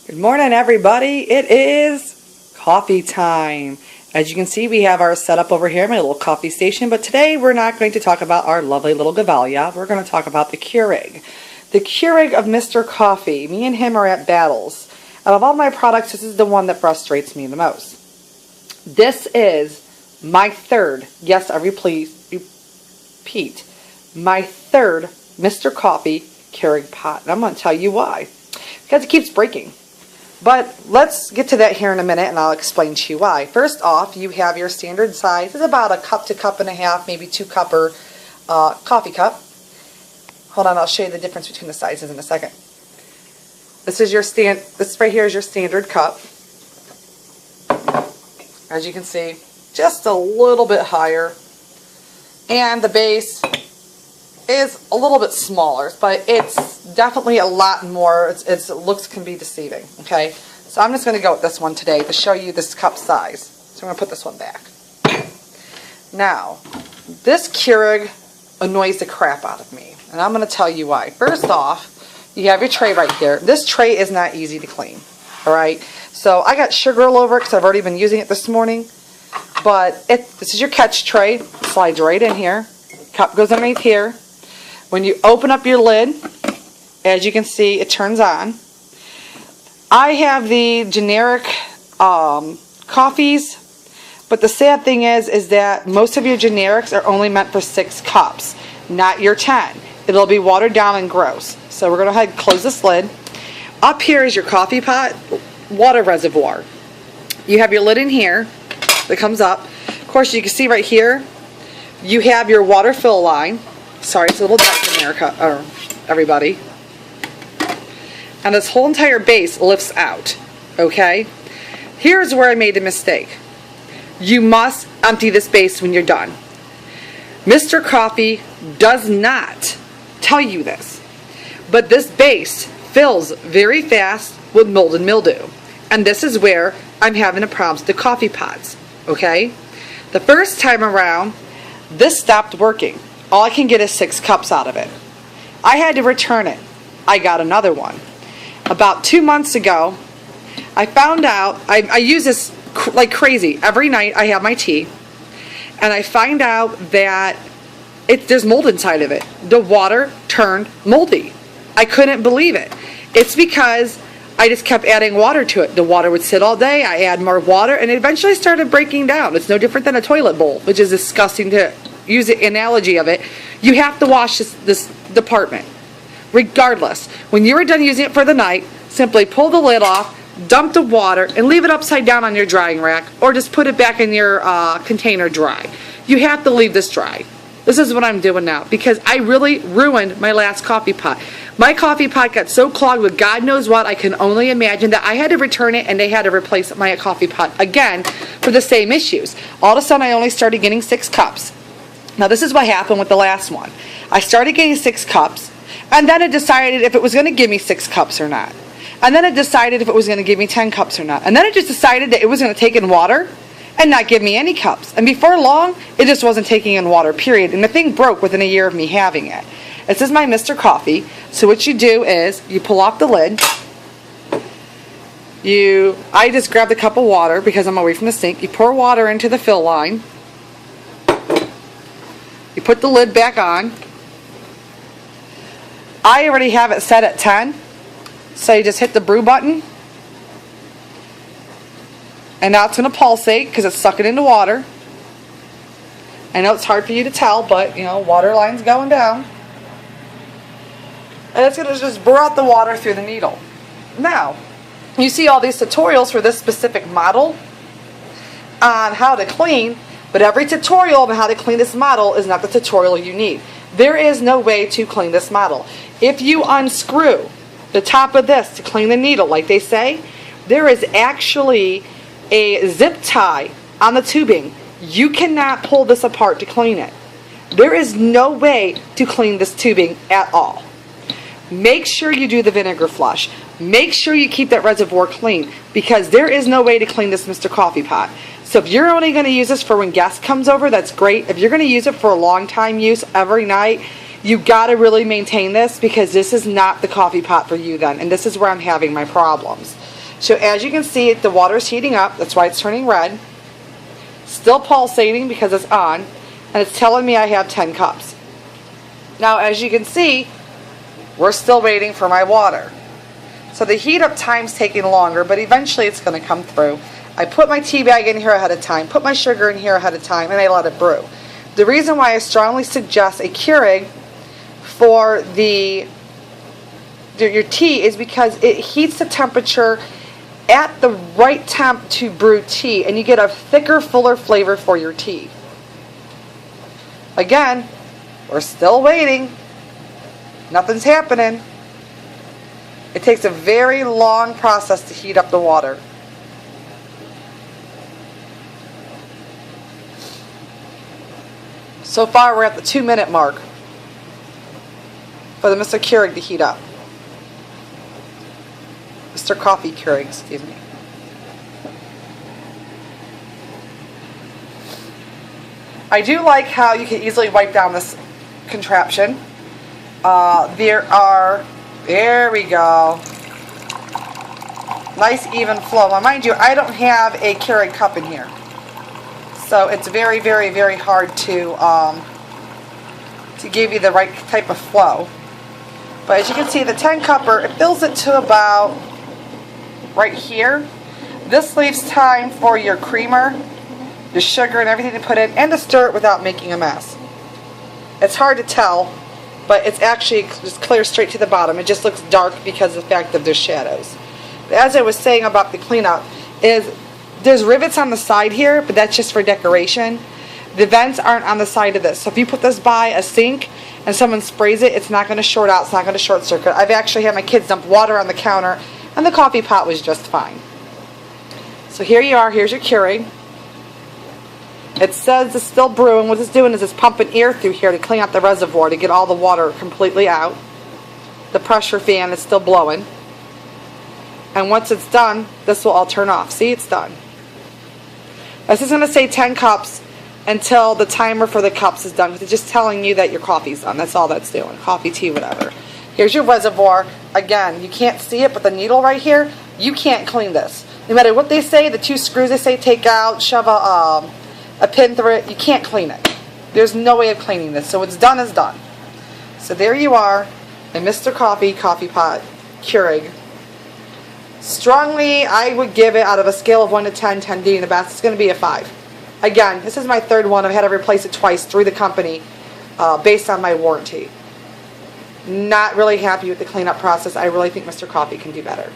Good morning, everybody. It is coffee time. As you can see, we have our setup over here, my little coffee station. But today, we're not going to talk about our lovely little Gevalia. We're going to talk about the Keurig. The Keurig of Mr. Coffee. Me and him are at battles. Out of all my products, this is the one that frustrates me the most. This is my third, yes, I repeat, my third Mr. Coffee Keurig pot. And I'm going to tell you why. Because it keeps breaking. But let's get to that here in a minute, and I'll explain to you why. First off, you have your standard size. It's about a cup to cup and a half, maybe 2-cupper coffee cup. Hold on, I'll show you the difference between the sizes in a second. This right here is your standard cup. As you can see, just a little bit higher. And the base is a little bit smaller, but it's definitely a lot more. Its looks can be deceiving. Okay, so I'm just going to go with this one today to show you this cup size. So I'm going to put this one back. Now, this Keurig annoys the crap out of me, and I'm going to tell you why. First off, you have your tray right here. This tray is not easy to clean. All right, so I got sugar all over it because I've already been using it this morning. But this is your catch tray. Slides right in here. Cup goes underneath here. When you open up your lid, as you can see, it turns on. I have the generic coffees, but the sad thing is that most of your generics are only meant for 6 cups, not your 10. It'll be watered down and gross. So we're going to go ahead and close this lid. Up here is your coffee pot water reservoir. You have your lid in here that comes up. Of course, you can see right here, you have your water fill line. Sorry, it's a little dark in there, everybody. And this whole entire base lifts out, okay? Here's where I made a mistake. You must empty this base when you're done. Mr. Coffee does not tell you this, but this base fills very fast with mold and mildew. And this is where I'm having a problem with the coffee pots, okay? The first time around, this stopped working. All I can get is 6 cups out of it. I had to return it. I got another one. About 2 months ago, I found out, I use this like crazy. Every night I have my tea, and I find out that there's mold inside of it. The water turned moldy. I couldn't believe it. It's because I just kept adding water to it. The water would sit all day. I add more water, and it eventually started breaking down. It's no different than a toilet bowl, which is disgusting to use the analogy of it. You have to wash this department. Regardless, when you are done using it for the night, simply pull the lid off, dump the water, and leave it upside down on your drying rack, or just put it back in your container dry. You have to leave this dry. This is what I'm doing now, because I really ruined my last coffee pot. My coffee pot got so clogged with God knows what, I can only imagine that I had to return it, and they had to replace my coffee pot again for the same issues. All of a sudden, I only started getting 6 cups. Now, this is what happened with the last one. I started getting 6 cups, and then it decided if it was going to give me 6 cups or not. And then it decided if it was going to give me 10 cups or not. And then it just decided that it was going to take in water and not give me any cups. And before long, it just wasn't taking in water, period. And the thing broke within a year of me having it. This is my Mr. Coffee. So what you do is you pull off the lid. I just grabbed a cup of water because I'm away from the sink. You pour water into the fill line. You put the lid back on. I already have it set at 10. So you just hit the brew button. And now it's going to pulsate because it's sucking into water. I know it's hard for you to tell, but, water line's going down. And it's going to just brew out the water through the needle. Now, you see all these tutorials for this specific model on how to clean. But every tutorial on how to clean this model is not the tutorial you need. There is no way to clean this model. If you unscrew the top of this to clean the needle, like they say, there is actually a zip tie on the tubing. You cannot pull this apart to clean it. There is no way to clean this tubing at all. Make sure you do the vinegar flush. Make sure you keep that reservoir clean, because there is no way to clean this Mr. Coffee pot. So if you're only going to use this for when guests comes over, that's great. If you're going to use it for a long time use every night, you got to really maintain this, because this is not the coffee pot for you then. And this is where I'm having my problems. So as you can see, the water is heating up. That's why it's turning red. Still pulsating because it's on. And it's telling me I have 10 cups. Now, as you can see, we're still waiting for my water. So the heat up time's taking longer, but eventually it's going to come through. I put my tea bag in here ahead of time, put my sugar in here ahead of time, and I let it brew. The reason why I strongly suggest a Keurig for your tea is because it heats the temperature at the right temp to brew tea, and you get a thicker, fuller flavor for your tea. Again, we're still waiting. Nothing's happening. It takes a very long process to heat up the water. So far, we're at the 2-minute mark for the Mr. Keurig to heat up. Mr. Coffee Keurig, excuse me. I do like how you can easily wipe down this contraption. There we go. Nice even flow. Now mind you, I don't have a Keurig cup in here. So it's very, very, very hard to give you the right type of flow. But as you can see, the 10 cupper, it fills it to about right here. This leaves time for your creamer, your sugar and everything to put in, and to stir it without making a mess. It's hard to tell, but it's actually just clear straight to the bottom. It just looks dark because of the fact that there's shadows. But as I was saying about the cleanup, there's rivets on the side here, but that's just for decoration. The vents aren't on the side of this. So if you put this by a sink and someone sprays it, it's not going to short out, it's not going to short circuit. I've actually had my kids dump water on the counter, and the coffee pot was just fine. So here you are, here's your Keurig. It says it's still brewing. What it's doing is it's pumping air through here to clean out the reservoir to get all the water completely out. The pressure fan is still blowing. And once it's done, this will all turn off. See, it's done. This is going to say 10 cups until the timer for the cups is done. It's just telling you that your coffee's done. That's all that's doing. Coffee, tea, whatever. Here's your reservoir. Again, you can't see it, but the needle right here, you can't clean this. No matter what they say, the 2 screws they say take out, shove a pin through it, you can't clean it. There's no way of cleaning this. So it's done is done. So there you are, a Mr. Coffee coffee pot Keurig. Strongly, I would give it, out of a scale of 1 to 10, 10 being the best, it's going to be a 5. Again, this is my 3rd one. I've had to replace it twice through the company based on my warranty. Not really happy with the cleanup process. I really think Mr. Coffee can do better.